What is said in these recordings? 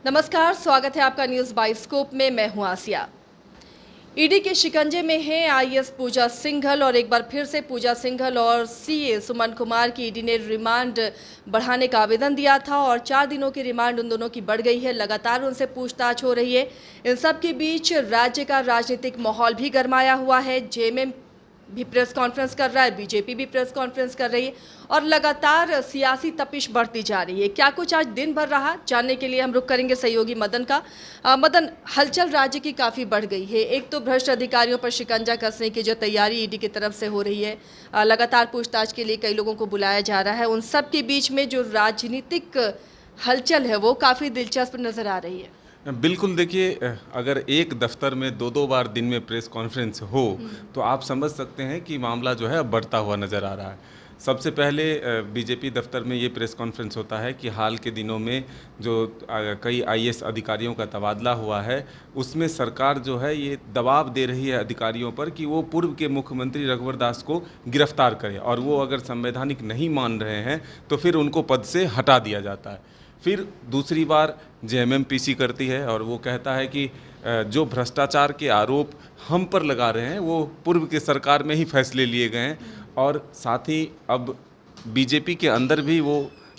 नमस्कार, स्वागत है आपका न्यूज़ बाइस्कोप में। मैं हूं आसिया। ईडी के शिकंजे में हैं आईएएस पूजा सिंघल और एक बार फिर से पूजा सिंघल और सीए सुमन कुमार की ईडी ने रिमांड बढ़ाने का आवेदन दिया था और 4 दिनों की रिमांड उन दोनों की बढ़ गई है। लगातार उनसे पूछताछ हो रही है। इन सब के बीच राज्य का राजनीतिक माहौल भी गरमाया हुआ है। जेएमएम भी प्रेस कॉन्फ्रेंस कर रहा है, बीजेपी भी प्रेस कॉन्फ्रेंस कर रही है और लगातार सियासी तपिश बढ़ती जा रही है। क्या कुछ आज दिन भर रहा, जानने के लिए हम रुख करेंगे सहयोगी मदन का। मदन, हलचल राज्य की काफ़ी बढ़ गई है। एक तो भ्रष्ट अधिकारियों पर शिकंजा कसने की जो तैयारी ईडी की तरफ से हो रही है, लगातार पूछताछ के लिए कई लोगों को बुलाया जा रहा है। उन सब के बीच में जो राजनीतिक हलचल है वो काफ़ी दिलचस्प नज़र आ रही है। बिल्कुल, देखिए, अगर एक दफ्तर में दो दो बार दिन में प्रेस कॉन्फ्रेंस हो तो आप समझ सकते हैं कि मामला जो है अब बढ़ता हुआ नज़र आ रहा है। सबसे पहले बीजेपी दफ्तर में ये प्रेस कॉन्फ्रेंस होता है कि हाल के दिनों में जो कई आईएएस अधिकारियों का तबादला हुआ है, उसमें सरकार जो है ये दबाव दे रही है अधिकारियों पर कि वो पूर्व के मुख्यमंत्री रघुवर दास को गिरफ्तार करें और वो अगर संवैधानिक नहीं मान रहे हैं तो फिर उनको पद से हटा दिया जाता है। फिर दूसरी बार जेएमएम पीसी करती है और वो कहता है कि जो भ्रष्टाचार के आरोप हम पर लगा रहे हैं वो पूर्व के सरकार में ही फैसले लिए गए हैं और साथ ही अब बीजेपी के अंदर भी वो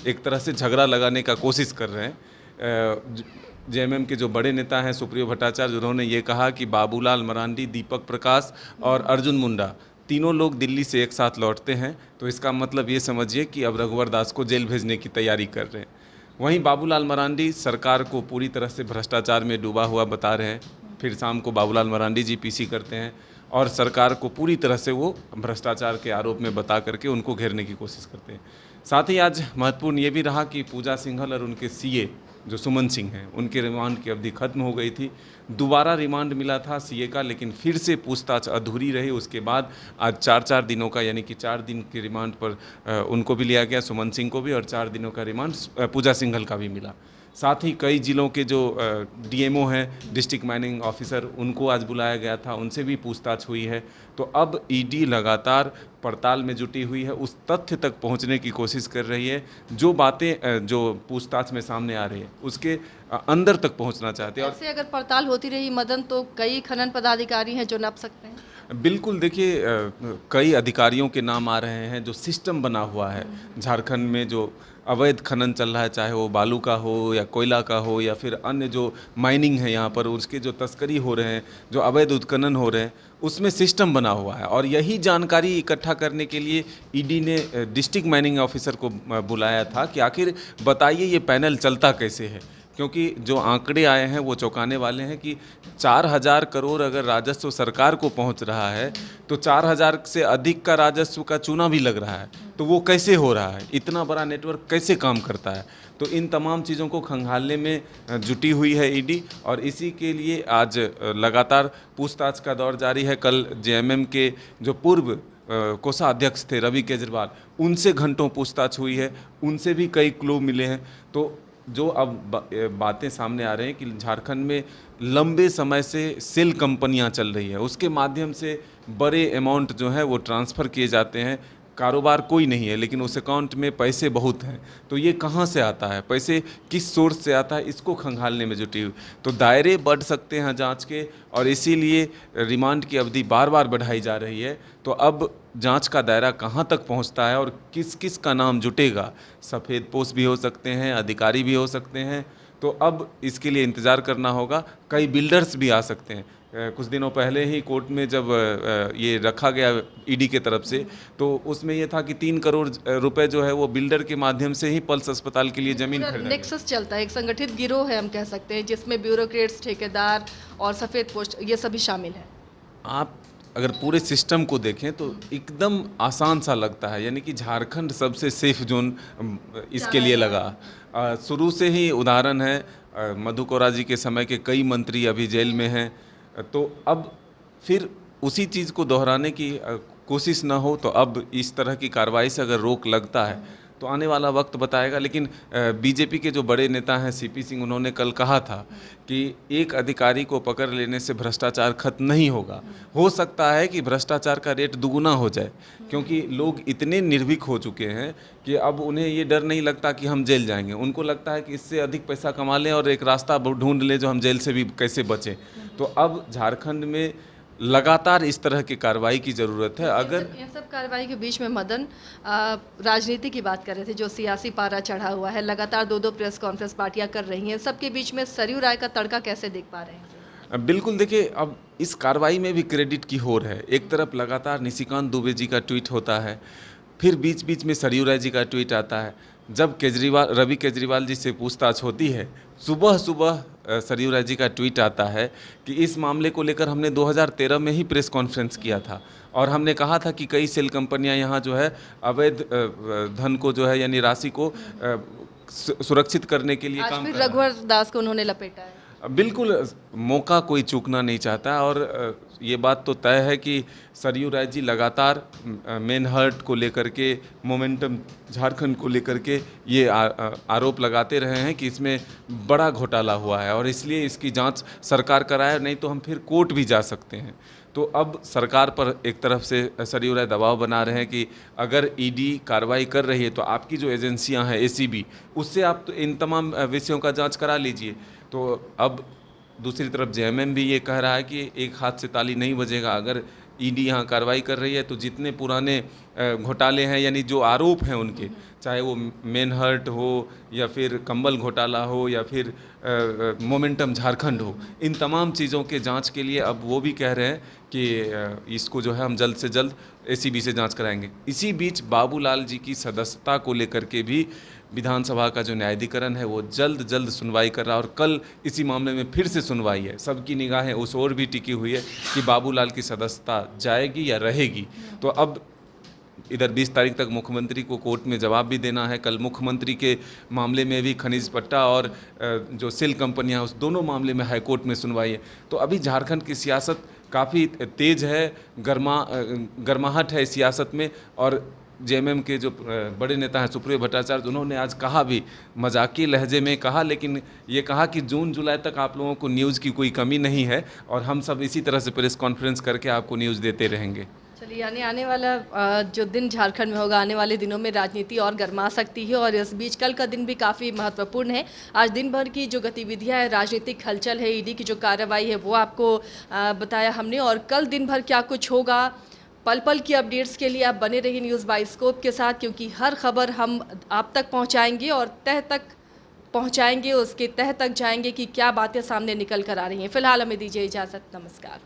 एक तरह से झगड़ा लगाने का कोशिश कर रहे हैं। जेएमएम के जो बड़े नेता हैं सुप्रियो भट्टाचार्य, उन्होंने ये कहा कि बाबूलाल मरांडी, दीपक प्रकाश और अर्जुन मुंडा तीनों लोग दिल्ली से एक साथ लौटते हैं तो इसका मतलब ये समझिए कि अब रघुवर दास को जेल भेजने की तैयारी कर रहे हैं। वहीं बाबूलाल मरांडी सरकार को पूरी तरह से भ्रष्टाचार में डूबा हुआ बता रहे हैं। फिर शाम को बाबूलाल मरांडी जी पीसी करते हैं और सरकार को पूरी तरह से वो भ्रष्टाचार के आरोप में बता करके उनको घेरने की कोशिश करते हैं। साथ ही आज महत्वपूर्ण ये भी रहा कि पूजा सिंघल और उनके सीए जो सुमन सिंह हैं, उनके रिमांड की अवधि खत्म हो गई थी। दोबारा रिमांड मिला था सीए का, लेकिन फिर से पूछताछ अधूरी रही। उसके बाद आज 4-4 दिनों का, यानी कि 4 दिन के रिमांड पर उनको भी लिया गया, सुमन सिंह को भी, और 4 दिनों का रिमांड पूजा सिंघल का भी मिला। साथ ही कई जिलों के जो डीएमओ हैं, डिस्ट्रिक्ट माइनिंग ऑफिसर, उनको आज बुलाया गया था, उनसे भी पूछताछ हुई है। तो अब ईडी लगातार पड़ताल में जुटी हुई है, उस तथ्य तक पहुंचने की कोशिश कर रही है जो बातें जो पूछताछ में सामने आ रही है उसके अंदर तक पहुंचना चाहते हैं। ऐसे अगर पड़ताल होती रही मदन, तो कई खनन पदाधिकारी हैं जो नप सकते हैं। बिल्कुल, देखिए, कई अधिकारियों के नाम आ रहे हैं जो सिस्टम बना हुआ है झारखंड में, जो अवैध खनन चल रहा है, चाहे वो बालू का हो या कोयला का हो या फिर अन्य जो माइनिंग है यहाँ पर, उसके जो तस्करी हो रहे हैं, जो अवैध उत्खनन हो रहे हैं, उसमें सिस्टम बना हुआ है। और यही जानकारी इकट्ठा करने के लिए ईडी ने डिस्ट्रिक्ट माइनिंग ऑफिसर को बुलाया था कि आखिर बताइए ये पैनल चलता कैसे है, क्योंकि जो आंकड़े आए हैं वो चौंकाने वाले हैं कि 4000 करोड़ अगर राजस्व सरकार को पहुंच रहा है तो 4000 से अधिक का राजस्व का चूना भी लग रहा है। तो वो कैसे हो रहा है, इतना बड़ा नेटवर्क कैसे काम करता है? तो इन तमाम चीज़ों को खंगालने में जुटी हुई है ईडी और इसी के लिए आज लगातार पूछताछ का दौर जारी है। कल जेएमएम के जो पूर्व कोषाध्यक्ष थे रवि केजरीवाल, उनसे घंटों पूछताछ हुई है, उनसे भी कई क्लू मिले हैं। तो जो अब बातें सामने आ रही हैं कि झारखंड में लंबे समय से सेल कंपनियां चल रही है, उसके माध्यम से बड़े अमाउंट जो है वो ट्रांसफ़र किए जाते हैं। कारोबार कोई नहीं है लेकिन उस अकाउंट में पैसे बहुत हैं। तो ये कहाँ से आता है, पैसे किस सोर्स से आता है, इसको खंगालने में जुटी हुई। तो दायरे बढ़ सकते हैं जांच के और इसीलिए रिमांड की अवधि बार बार बढ़ाई जा रही है। तो अब जांच का दायरा कहाँ तक पहुँचता है और किस किस का नाम जुटेगा, सफ़ेद पोश भी हो सकते हैं, अधिकारी भी हो सकते हैं। तो अब इसके लिए इंतज़ार करना होगा। कई बिल्डर्स भी आ सकते हैं। कुछ दिनों पहले ही कोर्ट में जब ये रखा गया ईडी के तरफ से, तो उसमें ये था कि 3 करोड़ रुपए जो है वो बिल्डर के माध्यम से ही पल्स अस्पताल के लिए ज़मीन खरीदा। नेक्सस चलता है, एक संगठित गिरोह है हम कह सकते हैं, जिसमें ब्यूरोक्रेट्स, ठेकेदार और सफ़ेद पोस्ट ये सभी शामिल हैं। आप अगर पूरे सिस्टम को देखें तो एकदम आसान सा लगता है, यानी कि झारखंड सबसे सेफ जोन इसके लिए लगा। शुरू से ही उदाहरण है, मधु कोरा जी के समय के कई मंत्री अभी जेल में हैं। तो अब फिर उसी चीज़ को दोहराने की कोशिश ना हो, तो अब इस तरह की कार्रवाई से अगर रोक लगता है तो आने वाला वक्त बताएगा। लेकिन बीजेपी के जो बड़े नेता हैं सीपी सिंह, उन्होंने कल कहा था कि एक अधिकारी को पकड़ लेने से भ्रष्टाचार खत्म नहीं होगा। हो सकता है कि भ्रष्टाचार का रेट दुगुना हो जाए, क्योंकि लोग इतने निर्भीक हो चुके हैं कि अब उन्हें ये डर नहीं लगता कि हम जेल जाएंगे। उनको लगता है कि इससे अधिक पैसा कमा लें और एक रास्ता ढूंढ लें जो हम जेल से भी कैसे बचें। तो अब झारखंड में लगातार इस तरह की कार्रवाई की ज़रूरत है। अगर इन सब कार्रवाई के बीच में मदन राजनीति की बात कर रहे थे, जो सियासी पारा चढ़ा हुआ है, लगातार 2-2 प्रेस कॉन्फ्रेंस पार्टियां कर रही हैं, सबके बीच में सरयू राय का तड़का कैसे देख पा रहे हैं? बिल्कुल, देखिए अब इस कार्रवाई में भी क्रेडिट की होड़ है। एक तरफ लगातार निशिकांत दुबे जी का ट्वीट होता है, फिर बीच बीच में सरयू राय जी का ट्वीट आता है। जब रवि केजरीवाल जी से पूछताछ होती है, सुबह सुबह सरयू राय जी का ट्वीट आता है कि इस मामले को लेकर हमने 2013 में ही प्रेस कॉन्फ्रेंस किया था और हमने कहा था कि कई सेल कंपनियां यहाँ जो है अवैध धन को जो है यानी राशि को सुरक्षित करने के लिए आज काम फिर कर रहा है। रघुवर दास को उन्होंने लपेटा है। बिल्कुल, मौका कोई चूकना नहीं चाहता और ये बात तो तय है कि सरयू राय जी लगातार मैनहर्ट को लेकर के, मोमेंटम झारखंड को लेकर के ये आरोप लगाते रहे हैं कि इसमें बड़ा घोटाला हुआ है और इसलिए इसकी जांच सरकार कराए, नहीं तो हम फिर कोर्ट भी जा सकते हैं। तो अब सरकार पर एक तरफ से सरयू राय दबाव बना रहे हैं कि अगर ईडी कार्रवाई कर रही है तो आपकी जो एजेंसियां हैं एसीबी, उससे आप तो इन तमाम विषयों का जांच करा लीजिए। तो अब दूसरी तरफ जेएमएम भी ये कह रहा है कि एक हाथ से ताली नहीं बजेगा। अगर ईडी यहाँ कार्रवाई कर रही है तो जितने पुराने घोटाले हैं, यानी जो आरोप हैं उनके, चाहे वो मैनहर्ट हो या फिर कंबल घोटाला हो या फिर मोमेंटम झारखंड हो, इन तमाम चीज़ों के जांच के लिए अब वो भी कह रहे हैं कि इसको जो है हम जल्द से जल्द एसीबी से जांच कराएंगे। इसी बीच बाबूलाल जी की सदस्यता को लेकर के भी विधानसभा का जो न्यायाधिकरण है वो जल्द सुनवाई कर रहा है और कल इसी मामले में फिर से सुनवाई है। सबकी निगाहें उस ओर भी टिकी हुई है कि बाबूलाल की सदस्यता जाएगी या रहेगी। तो अब इधर 20 तारीख तक मुख्यमंत्री को कोर्ट में जवाब भी देना है। कल मुख्यमंत्री के मामले में भी खनिज पट्टा और जो सेल कंपनियां हैं उस दोनों मामले में हाईकोर्ट में सुनवाई है। तो अभी झारखंड की सियासत काफ़ी तेज है, गर्माहट है इस सियासत में। और जेएमएम के जो बड़े नेता हैं सुप्रियो भट्टाचार्य, उन्होंने आज कहा भी, मजाकी लहजे में कहा, लेकिन ये कहा कि जून जुलाई तक आप लोगों को न्यूज़ की कोई कमी नहीं है और हम सब इसी तरह से प्रेस कॉन्फ्रेंस करके आपको न्यूज़ देते रहेंगे। चलिए, यानी आने वाला जो दिन झारखंड में होगा, आने वाले दिनों में राजनीति और गर्मा सकती है और इस बीच कल का दिन भी काफ़ी महत्वपूर्ण है। आज दिन भर की जो गतिविधियां है, राजनीतिक हलचल है, ईडी की जो कार्रवाई है वो आपको बताया हमने, और कल दिन भर क्या कुछ होगा, पल पल की अपडेट्स के लिए आप बने रहिए न्यूज़ बाइस्कोप के साथ, क्योंकि हर खबर हम आप तक पहुंचाएंगे और तह तक पहुंचाएंगे, उसके तह तक जाएंगे कि क्या बातें सामने निकल कर आ रही हैं। फिलहाल हमें दीजिए इजाज़त, नमस्कार।